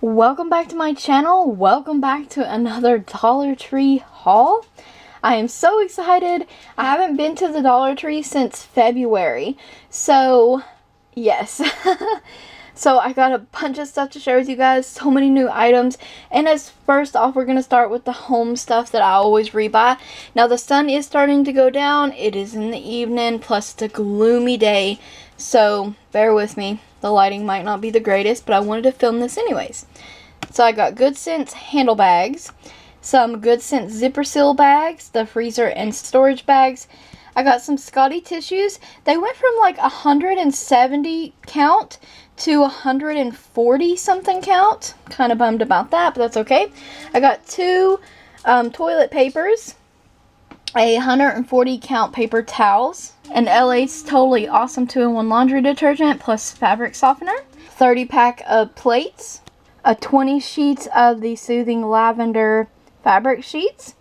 Welcome back to my channel. Welcome back to another Dollar Tree haul. I am so excited. I haven't been to the Dollar Tree since February. So, yes. So I got a bunch of stuff to share with you guys. So many new items. And as first off, we're going to start with the home stuff that I always rebuy. Now the sun is starting to go down. It is in the evening. Plus it's a gloomy day. So bear with me. The lighting might not be the greatest, but I wanted to film this anyways. So I got Good Sense handle bags, some Good Sense zipper seal bags, the freezer and storage bags. I got some Scotty tissues. They went from like 170 count to 140 something count. Kind of bummed about that, but that's okay. I got two toilet papers, a 140 count paper towels, an LA's Totally Awesome 2-in-1 laundry detergent plus fabric softener, 30 pack of plates, a 20 sheets of the Soothing Lavender fabric sheets.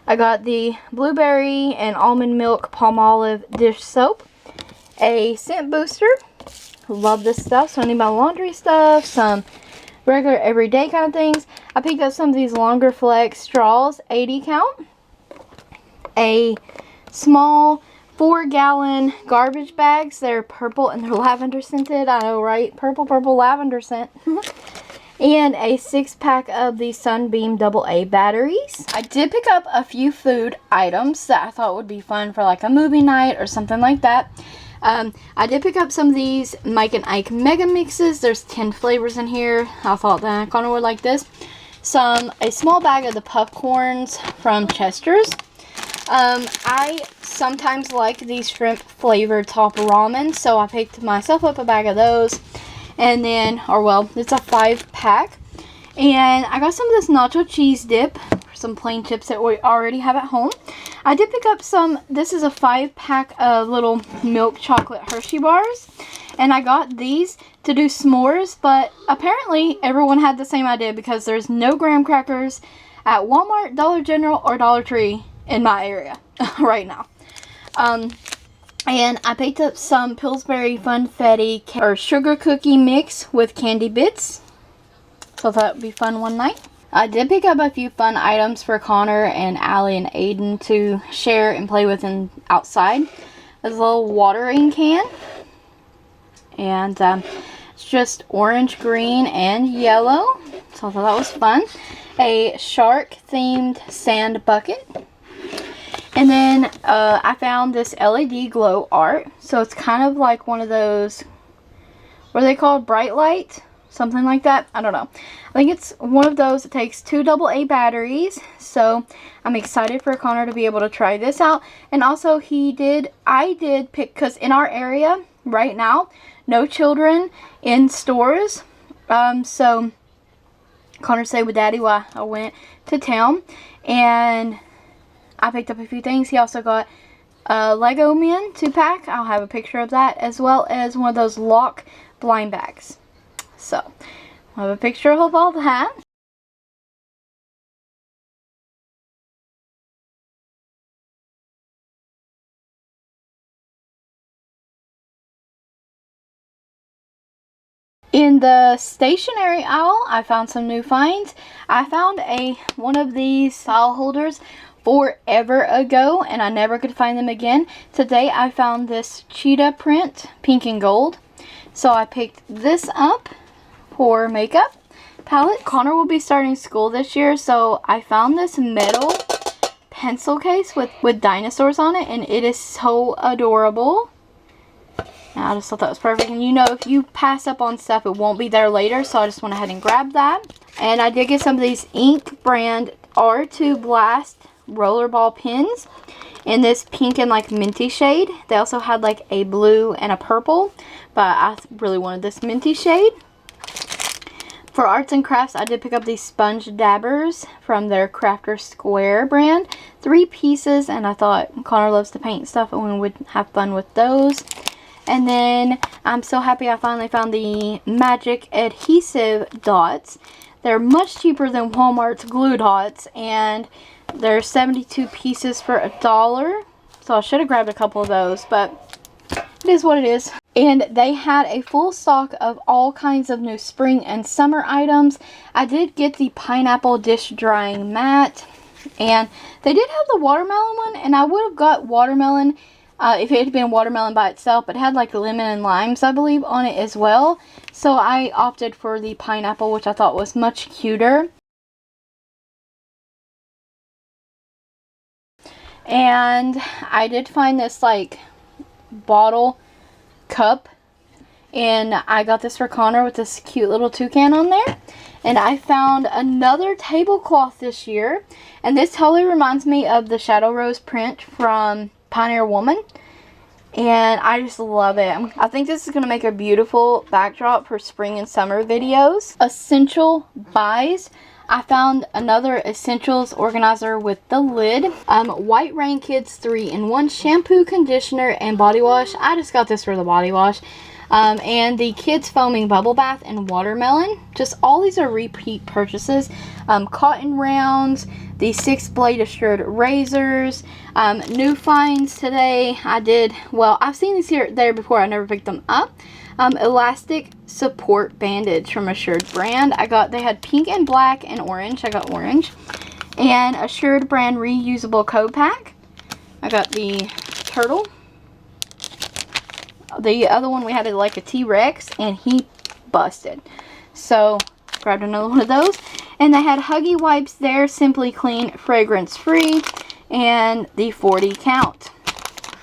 I got the blueberry and almond milk palmolive dish soap, a scent booster. Love this stuff. So I need my laundry stuff, some regular everyday kind of things. I picked up some of these longer flex straws, 80 count, a small 4-gallon garbage bags. They're purple and they're lavender scented. I know, right? Purple lavender scent. And a 6-pack of the Sunbeam AA batteries. I did pick up a few food items that I thought would be fun for like a movie night or something like that. I did pick up some of these Mike and Ike Mega Mixes. There's 10 flavors in here. I thought that I kind of would like this. A small bag of the popcorns from Chester's. I sometimes like these shrimp flavored top ramen, so I picked myself up a bag of those. And then, it's a 5-pack. And I got some of this nacho cheese dip, some plain chips that we already have at home. I did pick up this is a 5-pack of little milk chocolate Hershey bars. And I got these to do s'mores, but apparently everyone had the same idea because there's no graham crackers at Walmart, Dollar General, or Dollar Tree in my area right now. And I picked up some Pillsbury Funfetti or sugar cookie mix with candy bits. So that would be fun one night. I did pick up a few fun items for Connor and Allie and Aiden to share and play with outside. There's a little watering can. And it's just orange, green, and yellow. So I thought that was fun. A shark themed sand bucket. And then I found this LED glow art. So it's kind of like one of those, what are they called? Bright light? Something like that. I don't know. I think it's one of those that takes 2 AA batteries. So I'm excited for Connor to be able to try this out. And also I did pick, because in our area right now, no children in stores. So Connor stayed with Daddy while I went to town. And I picked up a few things. He also got a Lego Men 2-pack. I'll have a picture of that, as well as one of those lock blind bags. So, I'll have a picture of all that. In the stationery aisle, I found some new finds. I found one of these file holders forever ago, and I never could find them again. Today I found this cheetah print, pink and gold. So I picked this up for makeup palette. Connor will be starting school this year, so I found this metal pencil case with dinosaurs on it, and it is so adorable. And I just thought that was perfect. And you know, if you pass up on stuff, it won't be there later, so I just went ahead and grabbed that. And I did get some of these Ink brand R2 Blast rollerball pins in this pink and like minty shade. They also had like a blue and a purple, but I really wanted this minty shade. For arts and crafts, I did pick up these sponge dabbers from their Crafter Square brand. 3 pieces, and I thought Connor loves to paint stuff and we would have fun with those. And then I'm so happy I finally found the Magic adhesive dots. They're much cheaper than Walmart's glue dots, and they're 72 pieces for $1. So I should have grabbed a couple of those, but it is what it is. And they had a full stock of all kinds of new spring and summer items. I did get the pineapple dish drying mat. And they did have the watermelon one. And I would have got watermelon if it had been watermelon by itself. But it had like lemon and limes, I believe, on it as well. So I opted for the pineapple, which I thought was much cuter. And I did find this like bottle cup, and I got this for Connor with this cute little toucan on there. And I found another tablecloth this year, and this totally reminds me of the Shadow Rose print from Pioneer Woman, and I just love it. I think this is going to make a beautiful backdrop for spring and summer videos. Essential buys. I found another essentials organizer with the lid. White Rain Kids 3-in-1 shampoo, conditioner, and body wash. I just got this for the body wash. And the Kids Foaming Bubble Bath and Watermelon. Just all these are repeat purchases. Cotton rounds, the 6-blade assured razors. New finds today. I've seen these there before. I never picked them up. Elastic support bandage from Assured brand. They had pink and black and orange. I got orange. And Assured brand reusable code pack. I got the turtle. The other one we had like a T-Rex, and he busted. So grabbed another one of those. And they had Huggy wipes there, Simply Clean, fragrance free, and the 40 count.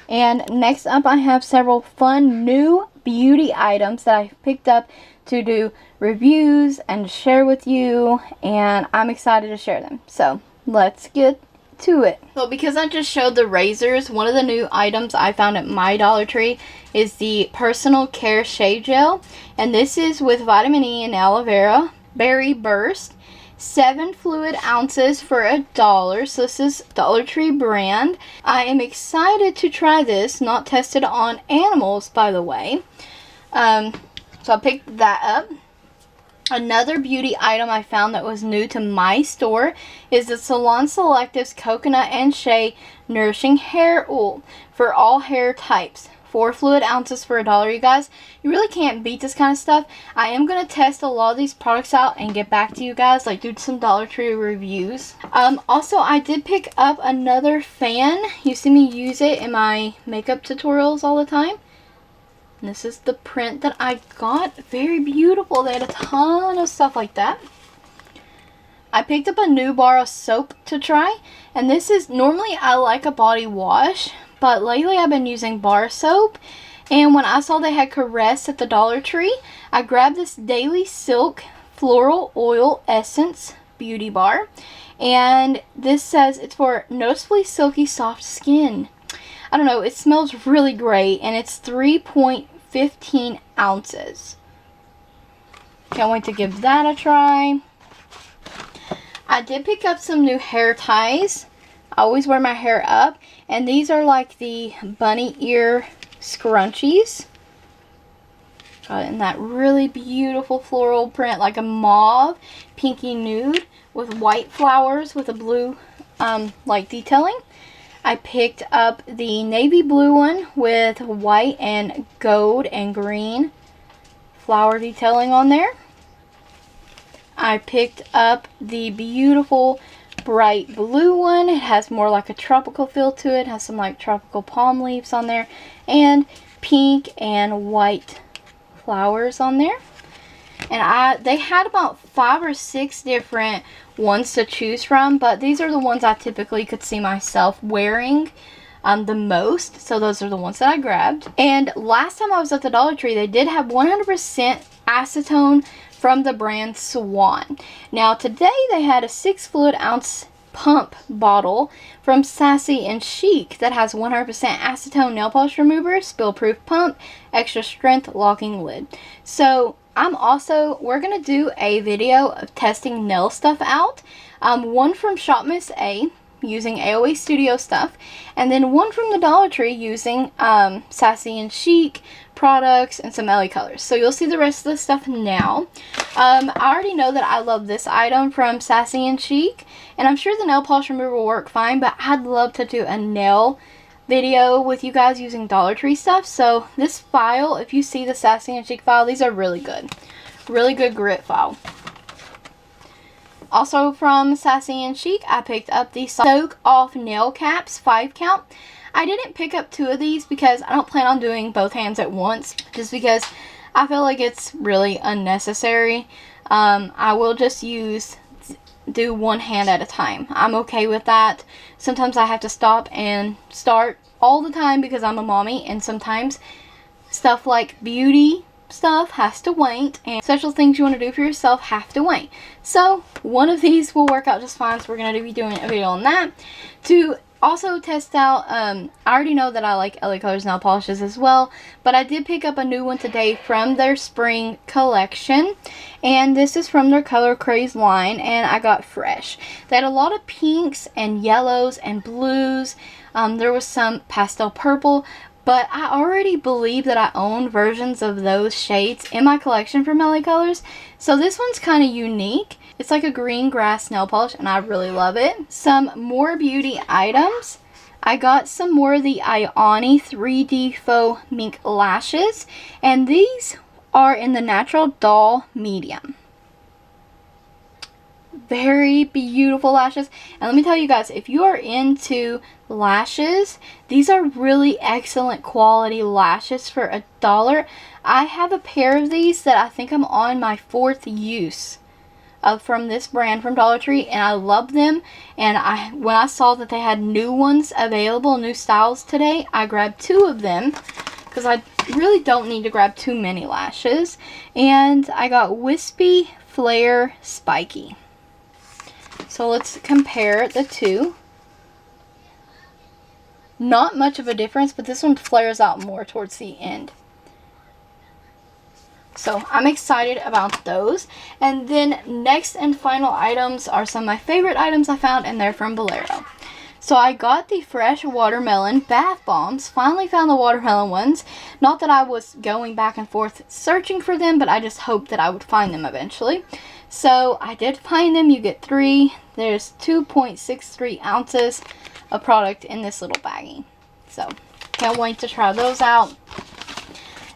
And next up, I have several fun new beauty items that I picked up to do reviews and share with you, and I'm excited to share them. So let's get to it. So because I just showed the razors, one of the new items I found at my Dollar Tree is the Personal Care Shea Gel, and this is with vitamin E and aloe vera berry burst. 7 fluid ounces for $1. So this is Dollar Tree brand. I am excited to try this. Not tested on animals, by the way. So I picked that up. Another beauty item I found that was new to my store is the Salon Selectives Coconut and Shea Nourishing Hair Oil for all hair types. 4 fluid ounces for $1, you guys. You really can't beat this kind of stuff. I am going to test a lot of these products out and get back to you guys, like do some Dollar Tree reviews. Also, I did pick up another fan. You see me use it in my makeup tutorials all the time. And this is the print that I got. Very beautiful. They had a ton of stuff like that. I picked up a new bar of soap to try. And this is, normally I like a body wash, but lately I've been using bar soap. And when I saw they had Caress at the Dollar Tree, I grabbed this Daily Silk Floral Oil Essence Beauty Bar. And this says it's for noticeably silky soft skin. I don't know, it smells really great, and it's 3.15 ounces. Can't wait to give that a try. I did pick up some new hair ties. I always wear my hair up, and these are like the bunny ear scrunchies. Got it in that really beautiful floral print, like a mauve, pinky nude with white flowers with a blue like detailing. I picked up the navy blue one with white and gold and green flower detailing on there. I picked up the beautiful bright blue one. It has more like a tropical feel to it. It has some like tropical palm leaves on there. And pink and white flowers on there. And they had about 5 or 6 different ones to choose from, but these are the ones I typically could see myself wearing the most, so those are the ones that I grabbed. And last time I was at the Dollar Tree, they did have 100% acetone from the brand Swan. Now today they had a 6 fluid ounce pump bottle from Sassy and Chic that has 100% acetone nail polish remover, spill proof pump, extra strength locking lid. So we're going to do a video of testing nail stuff out. One from Shop Miss A using AOA Studio stuff, and then one from the Dollar Tree using Sassy and Chic products and some LaColors. So you'll see the rest of the stuff now. I already know that I love this item from Sassy and Chic, and I'm sure the nail polish remover will work fine, but I'd love to do a nail video with you guys using Dollar Tree stuff. So this file, if you see the Sassy and Chic file, these are really good. Really good grit file. Also from Sassy and Chic, I picked up the Soak Off Nail Caps 5 count. I didn't pick up 2 of these because I don't plan on doing both hands at once, just because I feel like it's really unnecessary. I will just do one hand at a time. I'm okay with that. Sometimes I have to stop and start all the time because I'm a mommy, and sometimes stuff like beauty stuff has to wait, and special things you want to do for yourself have to wait. So one of these will work out just fine, so we're going to be doing a video on that. To also test out, I already know that I like LaColors nail polishes as well, but I did pick up a new one today from their spring collection, and this is from their Color Craze line, and I got Fresh. They had a lot of pinks and yellows and blues. There was some pastel purple, but I already believe that I own versions of those shades in my collection from LaColors, so this one's kind of unique. It's like a green grass nail polish, and I really love it. Some more beauty items. I got some more of the Ioni 3D Faux Mink Lashes, and these are in the Natural Doll Medium. Very beautiful lashes, and let me tell you guys, if you are into lashes, these are really excellent quality lashes for $1. I have a pair of these that I think I'm on my 4th use from this brand from Dollar Tree, and I love them. And when I saw that they had new ones available, new styles today, I grabbed 2 of them because I really don't need to grab too many lashes. And I got Wispy Flare Spiky. So let's compare the two. Not much of a difference, but this one flares out more towards the end. So I'm excited about those. And then next and final items are some of my favorite items I found, and they're from Bolero. So I got the Fresh Watermelon Bath Bombs. Finally found the watermelon ones. Not that I was going back and forth searching for them, but I just hoped that I would find them eventually. So I did find them. You get 3. There's 2.63 ounces of product in this little baggie. So can't wait to try those out.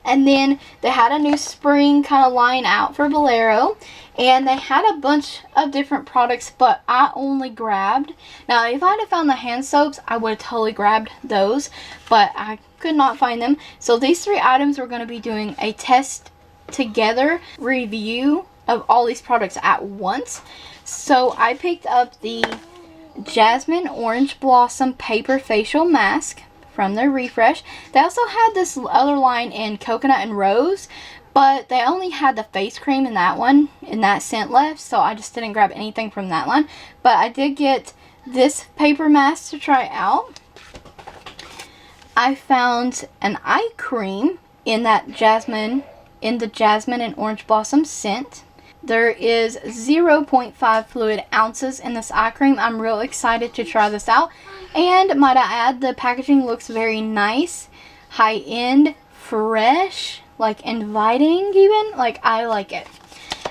And then they had a new spring kind of line out for Bolero, and they had a bunch of different products, but I only grabbed, now if I had found the hand soaps, I would have totally grabbed those, but I could not find them. So these 3 items, we're going to be doing a test together review of all these products at once. So I picked up the Jasmine Orange Blossom Paper Facial Mask from their Refresh. They also had this other line in Coconut and Rose, but they only had the face cream in that one, in that scent left, so I just didn't grab anything from that line. But I did get this paper mask to try out. I found an eye cream in the Jasmine and Orange Blossom scent. There is 0.5 fluid ounces in this eye cream. I'm real excited to try this out. And might I add, the packaging looks very nice, high-end, fresh, like inviting even. Like, I like it.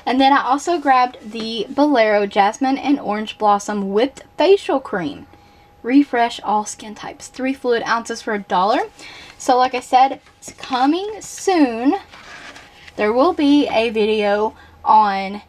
And then I also grabbed the Bolero Jasmine and Orange Blossom Whipped Facial Cream. Refresh all skin types. 3 fluid ounces for $1. So like I said, it's coming soon. There will be a video on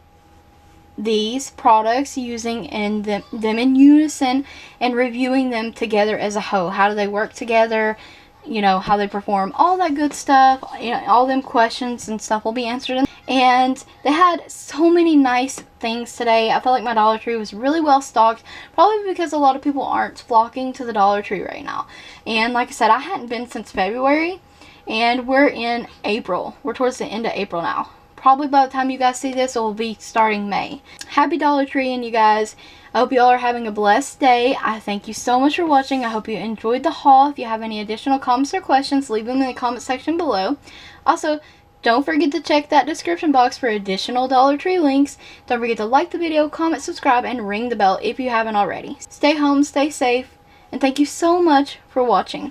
these products using them in unison and reviewing them together as a whole. How do they work together? You know, how they perform, all that good stuff. You know, all them questions and stuff will be answered. And they had so many nice things today. I felt like my Dollar Tree was really well stocked, probably because a lot of people aren't flocking to the Dollar Tree right now. And like I said, I hadn't been since February, and we're in April. We're towards the end of April now. Probably by the time you guys see this, it will be starting May. Happy Dollar Tree, and you guys, I hope you all are having a blessed day. I thank you so much for watching. I hope you enjoyed the haul. If you have any additional comments or questions, leave them in the comment section below. Also, don't forget to check that description box for additional Dollar Tree links. Don't forget to like the video, comment, subscribe, and ring the bell if you haven't already. Stay home, stay safe, and thank you so much for watching.